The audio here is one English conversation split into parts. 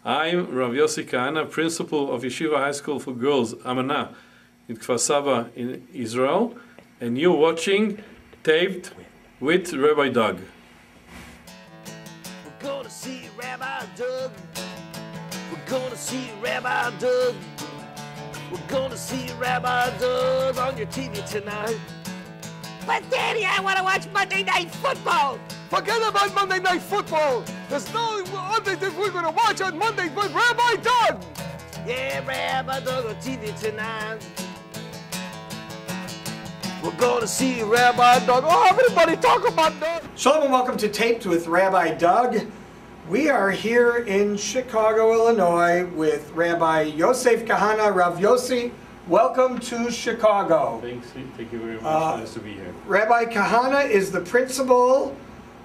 I'm Rabbi Yossi Kahana, principal of Yeshiva High School for Girls, Amana, in Kfar Saba in Israel, and you're watching Taped with Rabbi Doug. We're gonna see Rabbi Doug. We're gonna see Rabbi Doug. We're gonna see Rabbi Doug on your TV tonight. But Daddy, I want to watch Monday Night Football. Forget about Monday Night Football. There's no other thing we're going to watch on Monday but Rabbi Doug. Yeah, Rabbi Doug on TV tonight. We're going to see Rabbi Doug. Oh, everybody talk about Doug. Shalom and welcome to Taped with Rabbi Doug. We are here in Chicago, Illinois with Rabbi Yosef Kahana. Rav Yossi, welcome to Chicago. Thank you very much. Nice to be here. Rabbi Kahana is the principal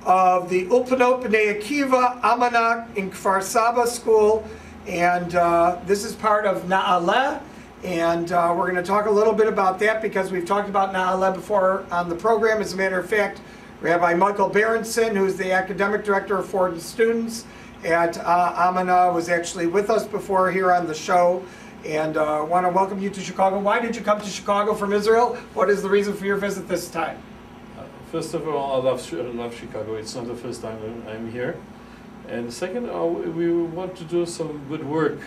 of the Ulpanot B'nai Akiva Amana in Kfar Saba School, and this is part of Naale, and we're going to talk a little bit about that because we've talked about Naale before on the program. As a matter of fact, Rabbi Michael Berenson, who's the academic director for the students at Amana, was actually with us before here on the show, and I want to welcome you to Chicago. Why did you come to Chicago from Israel? What is the reason for your visit this time? First of all, I love Chicago. It's not the first time I'm here. And second, we want to do some good work,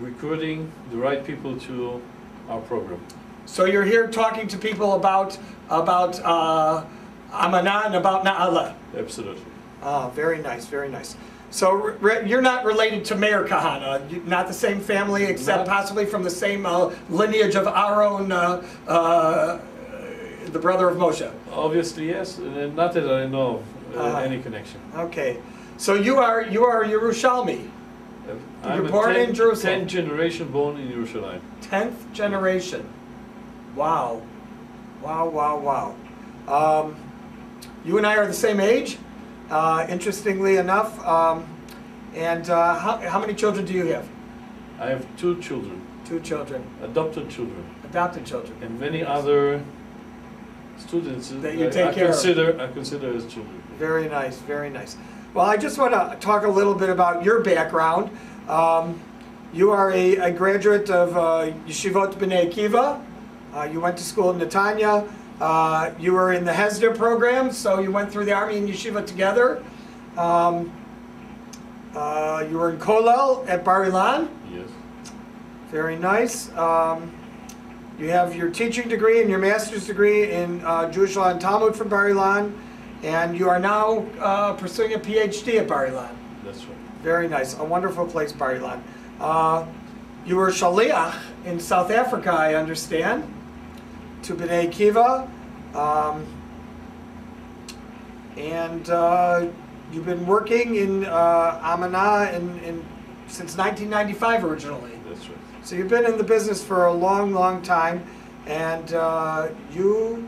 recruiting the right people to our program. So you're here talking to people about Amana and about Naale. Absolutely. Oh, very nice, very nice. So you're not related to Mayor Kahana, not the same family, except possibly from the same lineage of Aaron, the brother of Moshe. Obviously, yes. Not that I know of any connection. Okay, so you are Yerushalmi. You're born in Jerusalem. 10th generation born in Jerusalem. 10th generation. Wow, wow, wow, wow. You and I are the same age, interestingly enough. And how many children do you have? I have 2 children. 2 children. Adopted children. Adopted children. And many other students that you take care of. I consider as children. Very nice, very nice. Well, I just want to talk a little bit about your background. You are a graduate of Yeshivot B'nai Akiva. You went to school in Netanya. You were in the Hesder program, so you went through the Army and Yeshiva together. You were in Kollel at Bar Ilan. Yes. Very nice. You have your teaching degree and your master's degree in Jewish law and Talmud from Bar Ilan, and you are now pursuing a PhD at Bar Ilan. That's right. Very nice. A wonderful place, Bar Ilan. You were shaliach in South Africa, I understand, to B'nai Akiva, and you've been working in Amana since 1995 originally. That's right. So you've been in the business for a long, long time, and you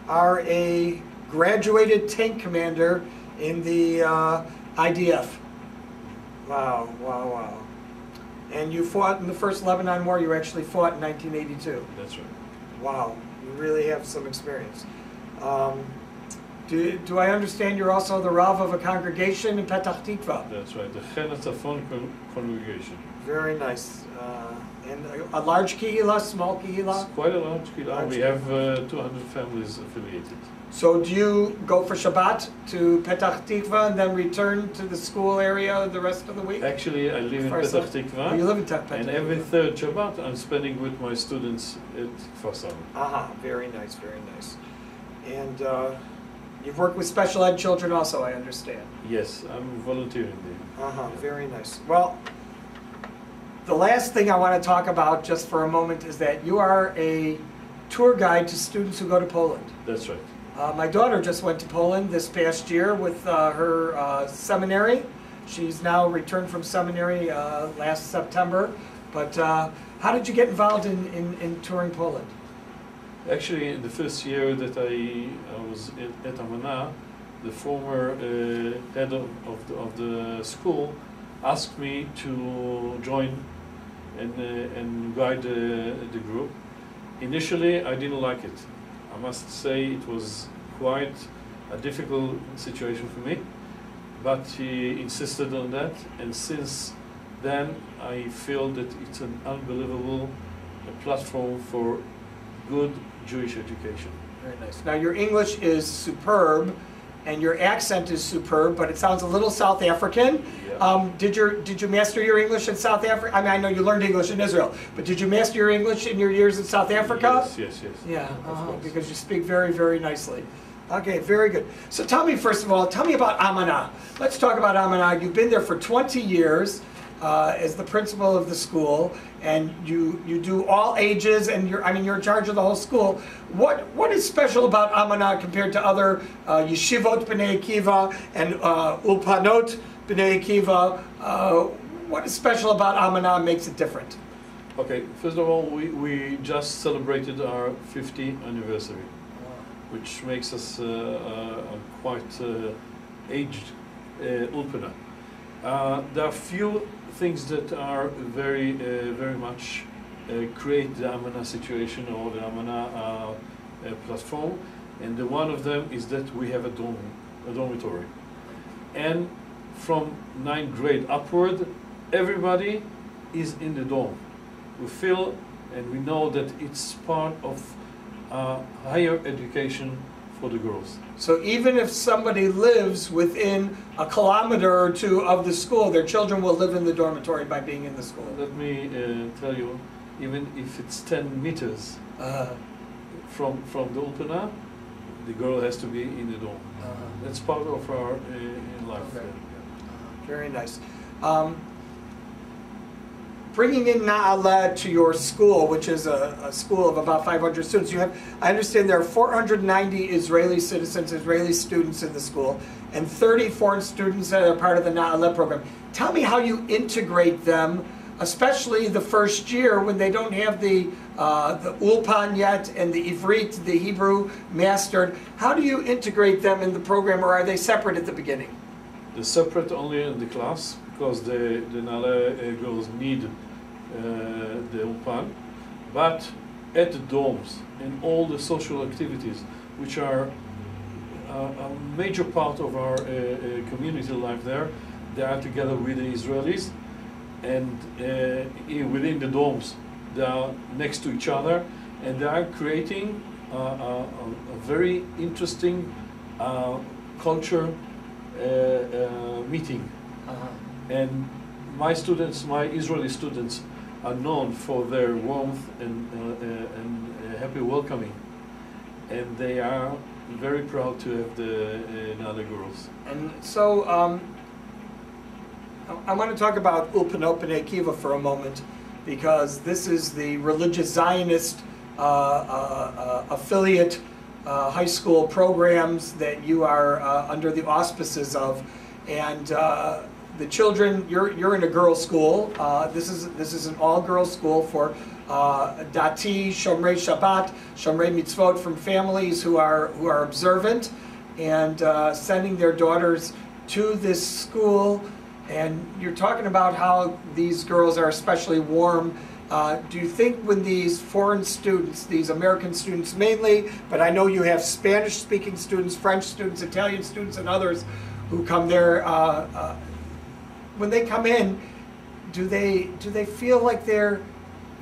are a graduated tank commander in the IDF. Wow, wow, wow. And you fought in the first Lebanon War. You actually fought in 1982. That's right. Wow, you really have some experience. Do I understand you're also the Rav of a congregation in Petach Tikva? That's right, the Chenatzafon congregation. Very nice. And a large kihila, small kihila? It's quite a large kihila. We have 200 families affiliated. So do you go for Shabbat to Petach Tikva and then return to the school area the rest of the week? Actually, I live in Petach Tikva. Oh, you live in Petach Tikva. And every third Shabbat I'm spending with my students at Kfar Saba. Aha, very nice, very nice. And you've worked with special ed children also, I understand. Yes, I'm volunteering there. Very nice. Well, the last thing I want to talk about just for a moment is that you are a tour guide to students who go to Poland. That's right. My daughter just went to Poland this past year with her seminary. She's now returned from seminary last September. But how did you get involved in touring Poland? Actually, the first year that I was at Amana, the former head of the school asked me to join and guide the group. Initially, I didn't like it. I must say it was quite a difficult situation for me, but he insisted on that, and since then I feel that it's an unbelievable platform for good Jewish education. Very nice. Now your English is superb, and your accent is superb, but it sounds a little South African. Yeah. Did you master your English in South Africa? I mean, I know you learned English in Israel, but did you master your English in your years in South Africa? Yes. Yeah, because you speak very, very nicely. Okay, very good. So tell me, first of all, tell me about Amana. Let's talk about Amana. You've been there for 20 years as the principal of the school, and you do all ages, and you're in charge of the whole school. What is special about Amana compared to other yeshivot b'nei Akiva and ulpanot b'nei Akiva? What is special about Amana makes it different? Okay, first of all, we just celebrated our 50th anniversary, which makes us a quite aged ulpana. There are few things that are very much create the Amana situation or the Amana platform, and one of them is that we have a dormitory, and from 9th grade upward, everybody is in the dorm. We feel and we know that it's part of higher education for the girls. So even if somebody lives within a kilometer or two of the school, their children will live in the dormitory by being in the school. Let me tell you, even if it's 10 meters from the ulpana, the girl has to be in the dorm. That's part of our life. Okay. Very nice. Bringing in Naale to your school, which is a school of about 500 students, I understand there are 490 Israeli citizens, Israeli students in the school, and 30 foreign students that are part of the Naale program. Tell me how you integrate them, especially the first year when they don't have the ulpan yet and the Ivrit, the Hebrew, mastered. How do you integrate them in the program, or are they separate at the beginning? They're separate only in the class, because the Naale girls need the ulpan, but at the dorms and all the social activities, which are a major part of our community life there, they are together with the Israelis, and within the dorms they are next to each other, and they are creating a very interesting culture meeting. And my students, my Israeli students, are known for their warmth and happy welcoming, and they are very proud to have the Naale girls. And so I want to talk about Ulpanot B'nai Akiva for a moment, because this is the religious Zionist affiliate high school programs that you are under the auspices of, and the children, you're in a girls' school. This is an all-girls school for Dati, Shomrei Shabbat, Shomrei Mitzvot, from families who are observant, and sending their daughters to this school. And you're talking about how these girls are especially warm. Do you think when these foreign students, these American students mainly, but I know you have Spanish-speaking students, French students, Italian students, and others who come there, when they come in, do they feel like they're,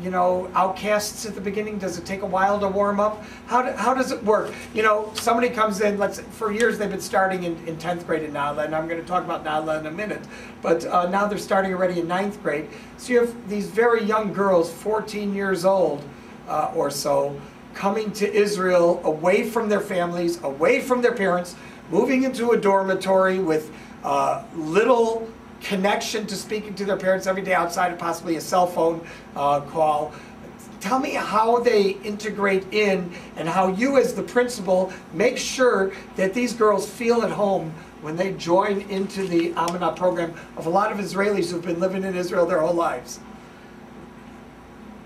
outcasts at the beginning? Does it take a while to warm up? How does it work? Somebody comes in, for years they've been starting in 10th grade in Naale, and I'm going to talk about Naale in a minute, but now they're starting already in 9th grade. So you have these very young girls, 14 years old or so, coming to Israel away from their families, away from their parents, moving into a dormitory with little connection to speaking to their parents every day outside of possibly a cell phone call. Tell me how they integrate in, and how you as the principal make sure that these girls feel at home when they join into the Amana program of a lot of Israelis who've been living in Israel their whole lives.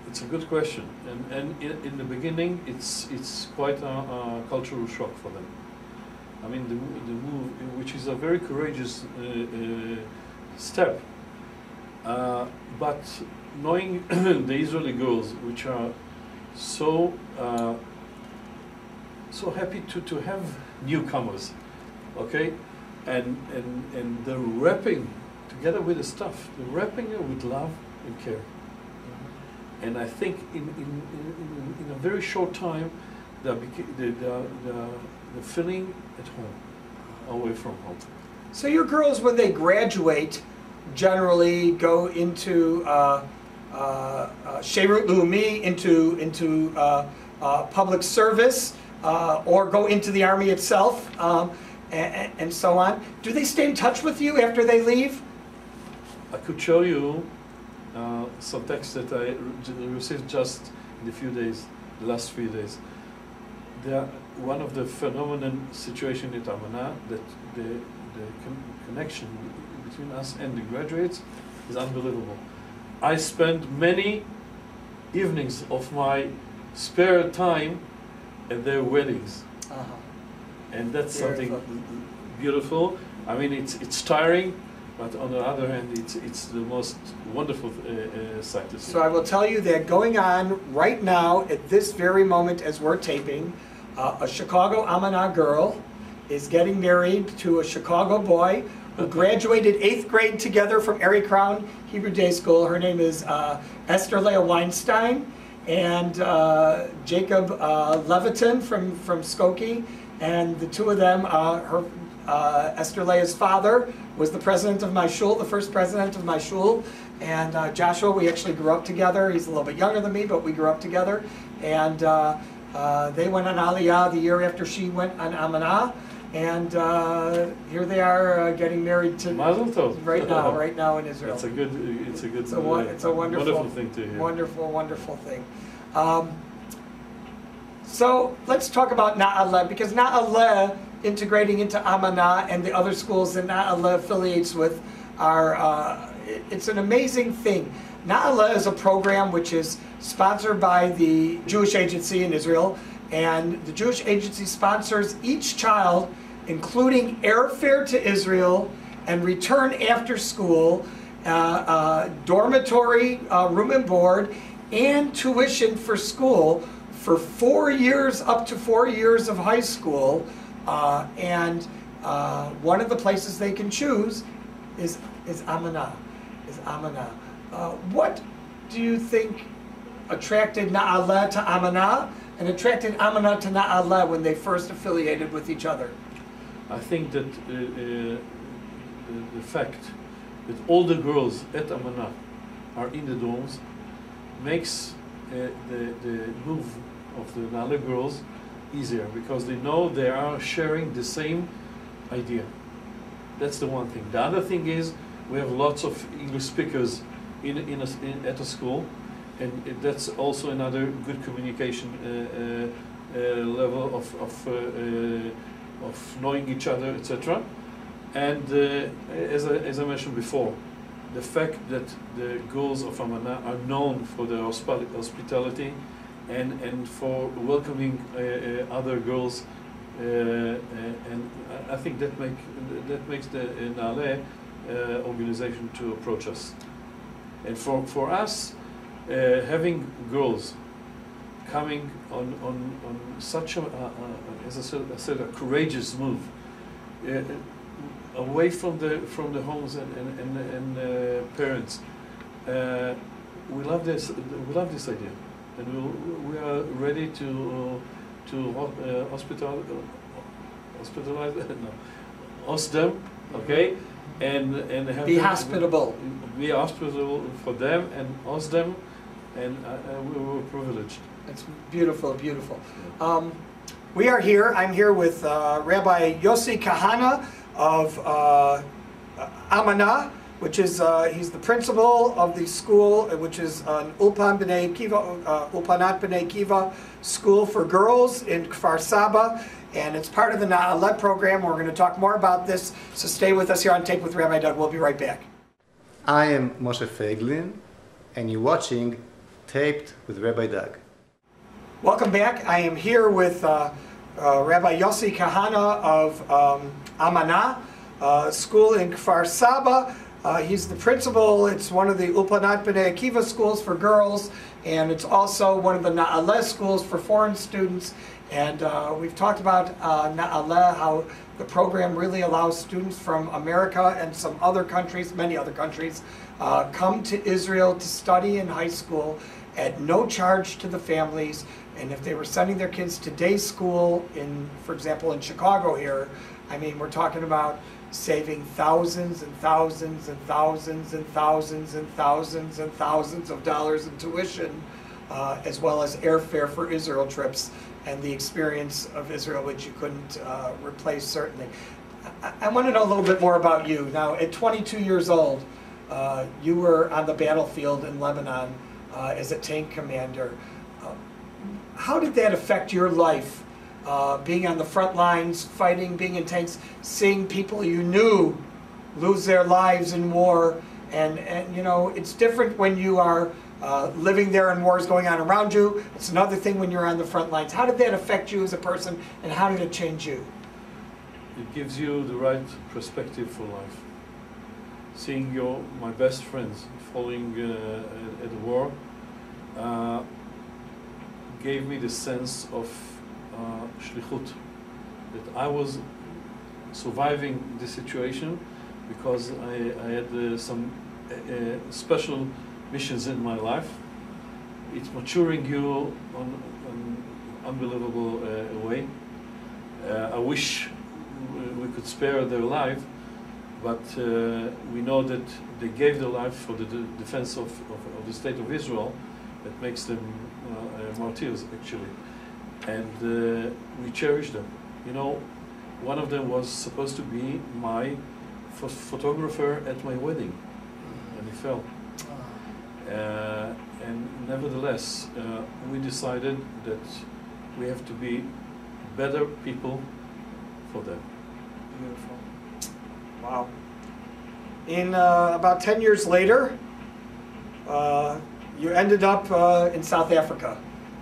It's a good question, and in the beginning it's quite a cultural shock for them. I mean, the move, which is a very courageous step, but knowing the Israeli girls, which are so happy to have newcomers, okay, and they're wrapping together with the staff, wrapping it with love and care. And I think in a very short time, they're feeling at home, away from home. So your girls, when they graduate, generally go into Sherut Leumi, into public service, or go into the army itself, and so on. Do they stay in touch with you after they leave? I could show you some text that I received just in the last few days. One of the phenomenal situation at Amana, that the connection between us and the graduates is unbelievable. I spend many evenings of my spare time at their weddings, and that's something beautiful. I mean, it's tiring, but on the other hand, it's the most wonderful sight to see. So I will tell you that going on right now, at this very moment as we're taping, a Chicago Amana girl is getting married to a Chicago boy who graduated 8th grade together from Erie Crown Hebrew Day School. Her name is Esther Leah Weinstein, and Jacob Leviton from Skokie. And the two of them, Esther Leah's father was the president of my shul, the first president of my shul. And Joshua, we actually grew up together. He's a little bit younger than me, but we grew up together. And they went on Aliyah the year after she went on Amana. And here they are getting married to Mazel tov. right now in Israel. It's a wonderful thing to hear. Wonderful thing. So let's talk about Naale, because Naale integrating into Amana and the other schools that Naale affiliates with it's an amazing thing. Naale is a program which is sponsored by the Jewish Agency in Israel, and the Jewish Agency sponsors each child, including airfare to Israel and return after school, dormitory, room and board, and tuition for school for 4 years, up to 4 years of high school. And one of the places they can choose is Amana. What do you think attracted Naale to Amana and attracted Amana to Naale when they first affiliated with each other? I think that the fact that all the girls at Amana are in the dorms makes the move of the Naale girls easier, because they know they are sharing the same idea. That's the one thing. The other thing is we have lots of English speakers at a school, and that's also another good communication level of knowing each other, etc. And as I mentioned before, the fact that the girls of Amana are known for their hospitality and for welcoming other girls, and I think that makes the Naale organization to approach us. And for us, having girls coming on such a, as I said, a courageous move, away from the homes and parents, we love this idea, and we are ready to host them, okay, and have be hospitable. Be hospitable for them and host them, and we were privileged. It's beautiful, beautiful. We are here. I'm here with Rabbi Yossi Kahana of Amana, which is he's the principal of the school, which is an Ulpanat B'nai Kiva school for girls in Kfar Saba, and it's part of the Naale program. We're going to talk more about this, so stay with us here on Tape with Rabbi Doug. We'll be right back. I am Moshe Feiglin, and you're watching Taped with Rabbi Doug. Welcome back. I am here with Rabbi Yossi Kahana of Amana school in Kfar Saba. He's the principal. It's one of the Ulpanat B'nai Akiva schools for girls, and it's also one of the Naale schools for foreign students. And we've talked about Naale, how the program really allows students from America and some other countries, many other countries, come to Israel to study in high school at no charge to the families. And if they were sending their kids to day school in, for example, in Chicago here, I mean, we're talking about saving thousands and thousands and thousands and thousands and thousands and thousands of dollars in tuition, as well as airfare for Israel trips and the experience of Israel, which you couldn't replace, certainly. I want to know a little bit more about you. Now, at 22 years old, you were on the battlefield in Lebanon as a tank commander. How did that affect your life, being on the front lines, fighting, being in tanks, seeing people you knew lose their lives in war? And you know, it's different when you are living there and wars going on around you. It's another thing when you're on the front lines. How did that affect you as a person, and how did it change you? It gives you the right perspective for life. Seeing my best friends falling at the war gave me the sense of shlichut, that I was surviving this situation because I had some special missions in my life. It's maturing you on an unbelievable way. I wish we could spare their life, but we know that they gave their life for the defense of the state of Israel. That makes them martyrs, actually. And we cherish them. You know, one of them was supposed to be my photographer at my wedding, and he fell. And nevertheless, we decided that we have to be better people for them. Beautiful. Wow. In about 10 years later, you ended up in South Africa,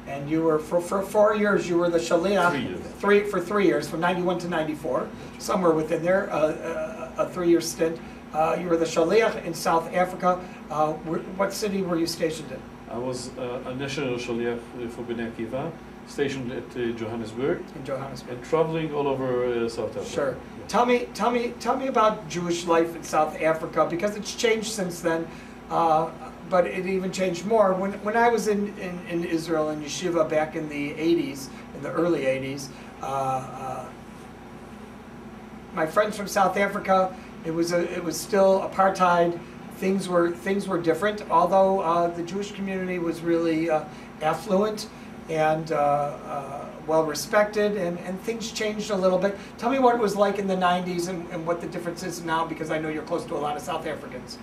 and you were for 4 years. You were the shaliach. 3 years. For 3 years, from 91 to 94, somewhere within there, a 3-year stint. You were the shaliach in South Africa. What city were you stationed in? I was a national shaliach for Bnei Akiva, stationed at Johannesburg. In Johannesburg. And traveling all over South Africa. Sure. Yeah. Tell me about Jewish life in South Africa, because it's changed since then. But it even changed more. When I was in Israel in Yeshiva back in the 80s, in the early 80s, my friends from South Africa, it was still apartheid. Things were different, although the Jewish community was really affluent and well respected, and things changed a little bit. Tell me what it was like in the 90s and what the difference is now, because I know you're close to a lot of South Africans.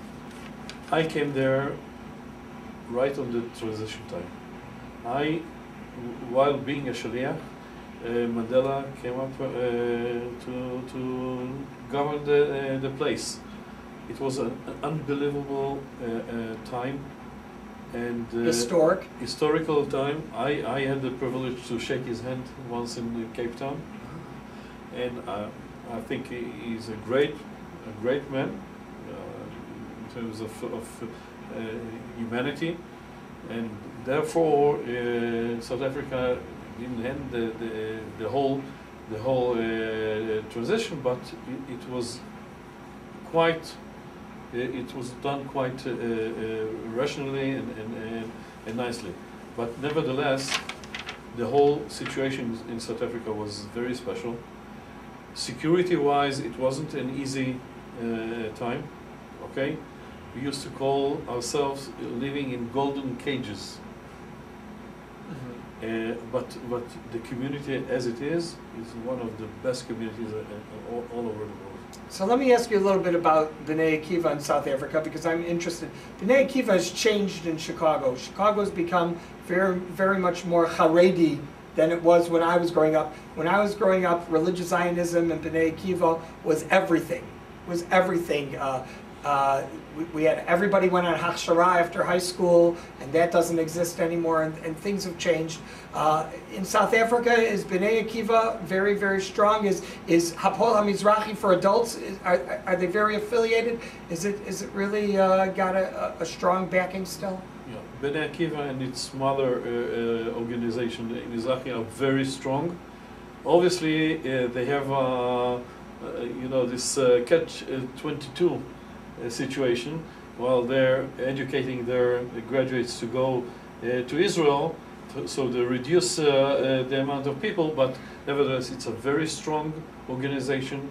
I came there right on the transition time. While being a shaliach, Mandela came up to govern the place. It was an unbelievable time and historical time. I had the privilege to shake his hand once in Cape Town, and I think he's a great man in terms of humanity, and therefore South Africa didn't end the whole transition, but it was quite. It was done quite rationally and nicely, but nevertheless, the whole situation in South Africa was very special. Security-wise, it wasn't an easy time. Okay, we used to call ourselves living in golden cages. But the community as it is one of the best communities all over the world. So let me ask you a little bit about Bnei Akiva in South Africa, because I'm interested. Bnei Akiva has changed in Chicago. Chicago's become very, very much more Haredi than it was when I was growing up. When I was growing up, religious Zionism and Bnei Akiva was everything. We had everybody went on Hachshara after high school, and that doesn't exist anymore, and things have changed. In South Africa, is Bnei Akiva very, very strong? Is Hapol HaMizrahi for adults? Are they very affiliated? Is it really got a strong backing still? Yeah, Bnei Akiva and its mother organization, the Mizrahi, are very strong. Obviously, they have, this catch-22 situation while they're educating their graduates to go to Israel, so they reduce the amount of people, but nevertheless, it's a very strong organization.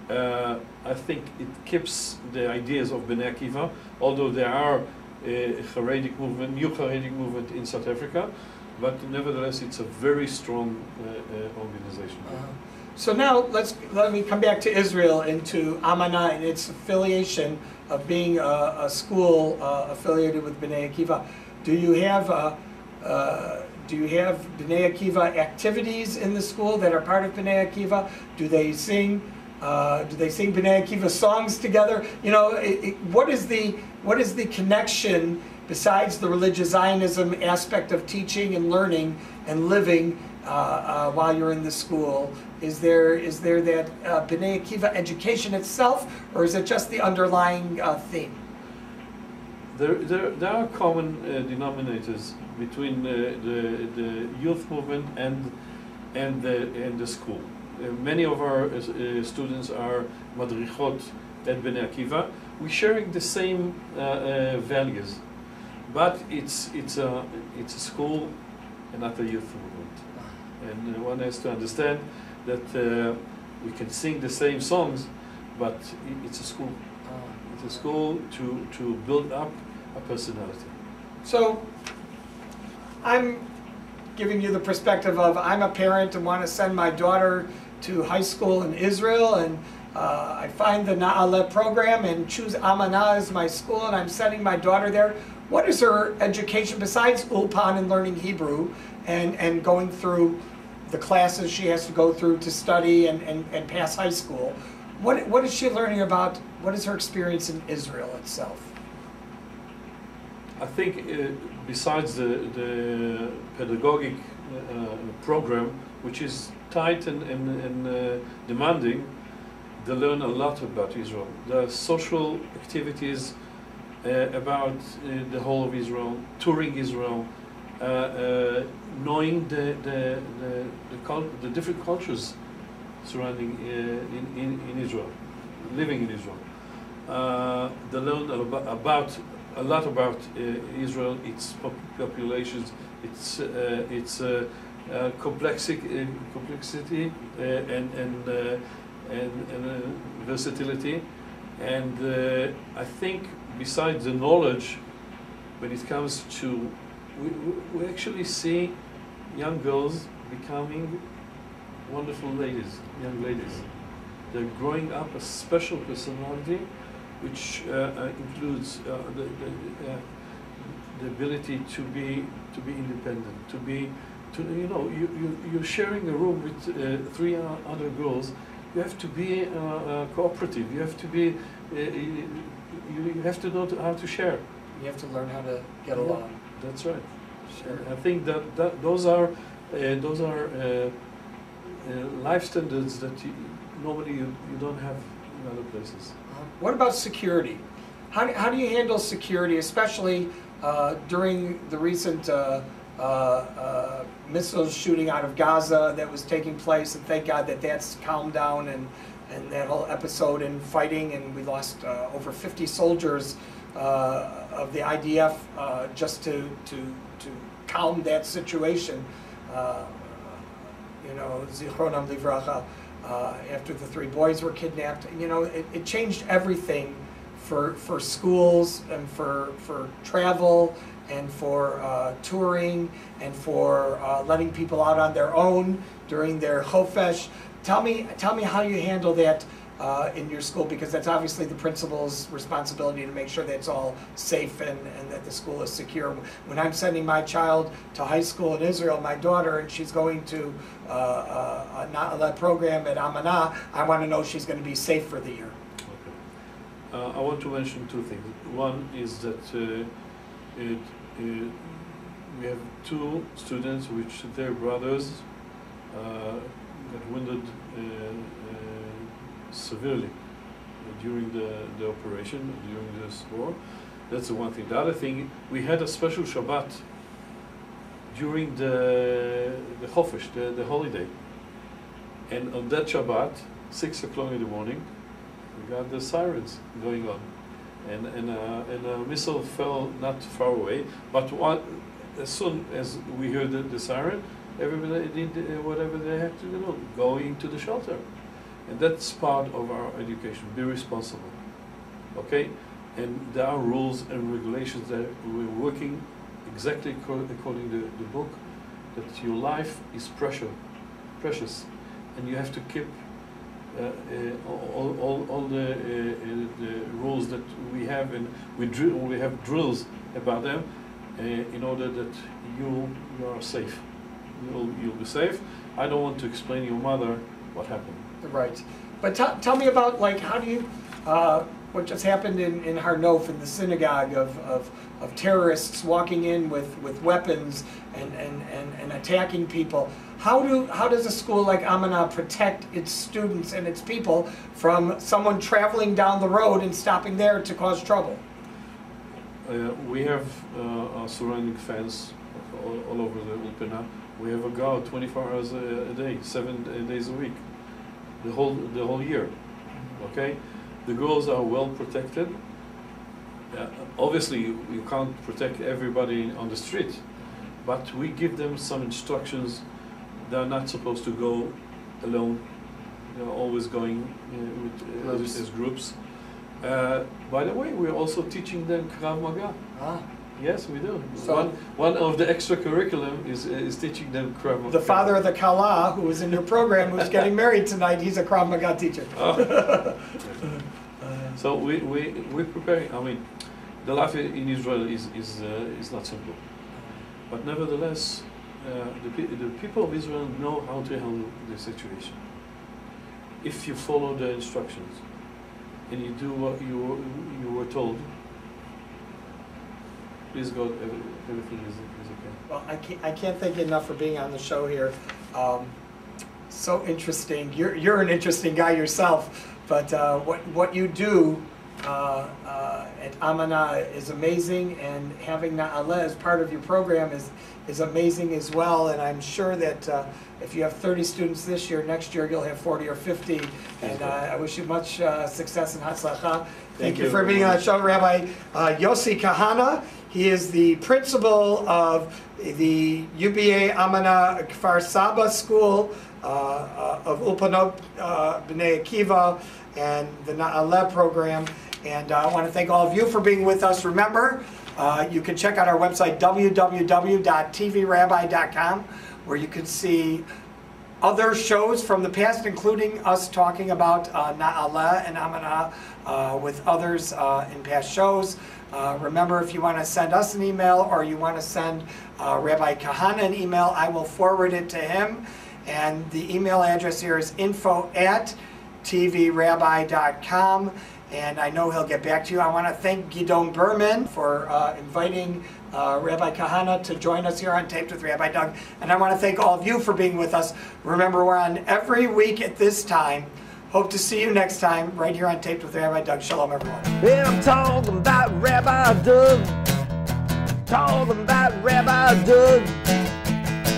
I think it keeps the ideas of Bnei Akiva, although there are a Haredic movement, new Haredic movement in South Africa, but nevertheless, it's a very strong organization. So now let me come back to Israel and to Amana and its affiliation of being a school affiliated with Bnei Akiva. Do you have Bnei Akiva activities in the school that are part of Bnei Akiva? Do they sing Bnei Akiva songs together? You know, what is the connection besides the religious Zionism aspect of teaching and learning and living while you're in the school? Is there that Bnei Akiva education itself, or is it just the underlying theme? There are common denominators between the youth movement and the school. Many of our students are madrichot at Bnei Akiva. We're sharing the same values, but it's a school and not a youth movement. And one has to understand that we can sing the same songs, but it's a school. It's a school to build up a personality. So I'm giving you the perspective of I'm a parent and want to send my daughter to high school in Israel, and I find the Naale program and choose Amana as my school, and I'm sending my daughter there. What is her education besides Ulpan and learning Hebrew and going through the classes she has to go through to study and pass high school? What is she learning about? What is her experience in Israel itself? I think besides the pedagogic program, which is tight and demanding, they learn a lot about Israel. The social activities about the whole of Israel, touring Israel, knowing the different cultures surrounding in Israel, living in Israel. They learn a lot about Israel, its populations, its complexity and versatility. And I think besides the knowledge, when it comes to, we actually see young girls becoming wonderful ladies, young ladies. They're growing up a special personality, which includes the ability to be independent, you're sharing a room with 3 other girls. You have to be cooperative. You have to be. You have to know how to share. You have to learn how to get along. That's right. Sure. I think that those are life standards that normally you don't have in other places. What about security? How do you handle security, especially during the recent missiles shooting out of Gaza that was taking place, and thank God that that's calmed down, and that whole episode in fighting, and we lost over 50 soldiers of the IDF just to calm that situation. Zichronam livracha, after the 3 boys were kidnapped, it changed everything for schools and for travel and for touring and for letting people out on their own during their chofesh. Tell me how you handle that in your school, because that's obviously the principal's responsibility to make sure that it's all safe and that the school is secure. When I'm sending my child to high school in Israel, my daughter, and she's going to a Naale program at Amana, I want to know she's going to be safe for the year. Okay. I want to mention 2 things. One is that we have 2 students which their brothers got wounded severely during the operation, during this war. That's the one thing. The other thing, we had a special Shabbat during the Chofish, the holiday. And on that Shabbat, 6 o'clock in the morning, we got the sirens going on. And a missile fell not far away, but as soon as we heard the siren, everybody did whatever they had to do, going to the shelter. And that's part of our education, be responsible, okay? And there are rules and regulations that we're working exactly according to the book, that your life is precious, and you have to keep all the rules that we have, and we have drills about them, in order that you are safe. You'll be safe. I don't want to explain to your mother what happened. Right. But tell me about, like, how do you, what just happened in Har Nof, in the synagogue, of terrorists walking in with weapons and attacking people. How does a school like Amana protect its students and its people from someone traveling down the road and stopping there to cause trouble? We have a surrounding fence all over the Ulpina. We have a guard 24 hours a day, 7 days a week, the whole year. Okay, the girls are well protected. Obviously, you can't protect everybody on the street, but we give them some instructions. They're not supposed to go alone. They're always going as groups. By the way, we're also teaching them Krav Maga. Yes, we do. So one of the extra curriculum is teaching them Krav Maga. The father of the Kala, who was in your program, who's getting married tonight, he's a Krav Maga teacher. So we're preparing. I mean, the life in Israel is not simple, but nevertheless, the people of Israel know how to handle the situation. If you follow the instructions and you do what you were told, please God, everything is okay. Well, I can't thank you enough for being on the show here. So interesting. You're an interesting guy yourself, but what you do at Amana is amazing, and having Naale as part of your program is amazing as well. And I'm sure that if you have 30 students this year, next year you'll have 40 or 50. And I wish you much success and hatzlacha. Thank you for being on the show, Rabbi Yossi Kahana. He is the principal of the UBA Amana Kfar Saba School of Ulpanot B'nai Akiva and the Naale program. And I want to thank all of you for being with us. Remember, you can check out our website, www.tvrabbi.com, where you can see other shows from the past, including us talking about Naale and Amana with others in past shows. Remember, if you want to send us an email or you want to send Rabbi Kahana an email, I will forward it to him. And the email address here is info@tvrabbi.com. And I know he'll get back to you. I want to thank Gidon Berman for inviting Rabbi Kahana to join us here on Taped with Rabbi Doug. And I want to thank all of you for being with us. Remember, we're on every week at this time. Hope to see you next time right here on Taped with Rabbi Doug. Shalom, everyone. And I'm talking about Rabbi Doug. Talking about Rabbi Doug.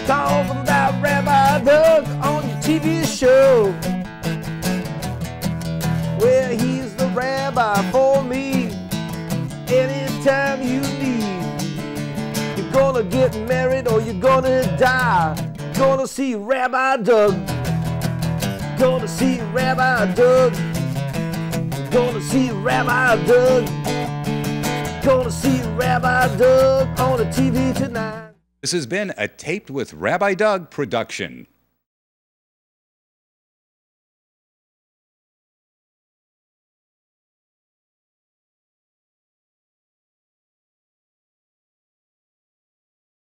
Talking about Rabbi Doug on your TV show. Well, he's the rabbi for me. Anytime you need. You're gonna get married or you're gonna die. Gonna see Rabbi Doug. Gonna see Rabbi Doug. Gonna see Rabbi Doug. Gonna see Rabbi Doug on the TV tonight. This has been a Taped with Rabbi Doug production.